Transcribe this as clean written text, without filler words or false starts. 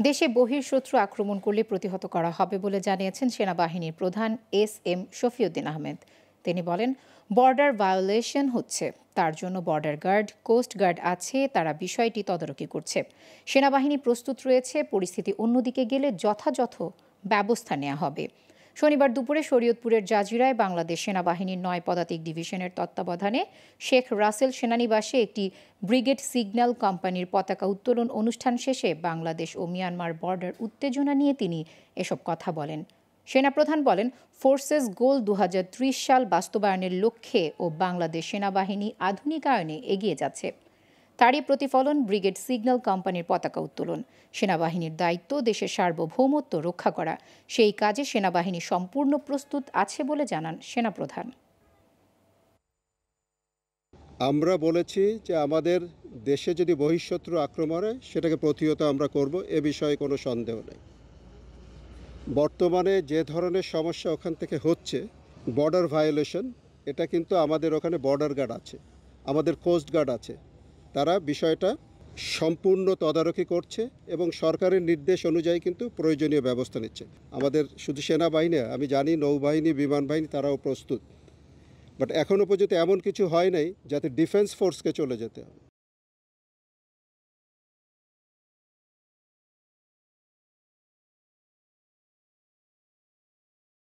দেশে বহিঃশত্রু আক্রমণ করলে প্রতিহত করা হবে বলে জানিয়েছেন সেনাবাহিনীর প্রধান এস শফিউদ্দিন আহমেদ। তিনি বলেন, বর্ডার ভায়োলেশন হচ্ছে, তার জন্য বর্ডার গার্ড, কোস্ট গার্ড আছে, তারা বিষয়টি তদারকি করছে। সেনাবাহিনী প্রস্তুত রয়েছে, পরিস্থিতি অন্যদিকে গেলে যথাযথ ব্যবস্থা নেওয়া হবে। শনিবার দুপুরে শরীয়তপুরের জাজিরায় বাংলাদেশ সেনাবাহিনীর ৯ পদাতিক ডিভিশনের তত্ত্বাবধানে শেখ রাসেল সেনানিবাসে একটি ব্রিগেড সিগন্যাল কোম্পানির পতাকা উত্তোলন অনুষ্ঠান শেষে বাংলাদেশ ও মিয়ানমার বর্ডার উত্তেজনা নিয়ে তিনি এসব কথা বলেন। সেনাপ্রধান বলেন, ফোর্সেস গোল ২০৩০ সাল বাস্তবায়নের লক্ষ্যে ও বাংলাদেশ সেনাবাহিনী আধুনিকায়নে এগিয়ে যাচ্ছে। তারই প্রতিফলন ব্রিগেড সিগন্যাল কোম্পানির পতাকা উত্তোলন। সেনাবাহিনীর দায়িত্ব দেশের সার্বভৌমত্ব রক্ষা করা। সেই কাজে সেনাবাহিনী সম্পূর্ণ প্রস্তুত আছে বলে জানান সেনাপ্রধান। আমরা বলেছি যে আমাদের দেশে যদি বহিঃশত্রু আক্রমণ হয় সেটাকে প্রতিহত আমরা করব, এ বিষয়ে কোনো সন্দেহ নেই। বর্তমানে যে ধরনের সমস্যা ওখান থেকে হচ্ছে, বর্ডার ভায়োলেশন, এটা কিন্তু আমাদের ওখানে বর্ডার গার্ড আছে, আমাদের কোস্ট গার্ড আছে, তারা বিষয়টা সম্পূর্ণ তদারকি করছে এবং সরকারের নির্দেশ অনুযায়ী কিন্তু প্রয়োজনীয় ব্যবস্থা নিচ্ছে। আমাদের শুধু সেনাবাহিনী, আমি জানি নৌবাহিনী, বিমান বাহিনী তারাও প্রস্তুত, বাট এখনও পর্যন্ত এমন কিছু হয় নাই যাতে ডিফেন্স ফোর্সকে চলে যেতে হবে।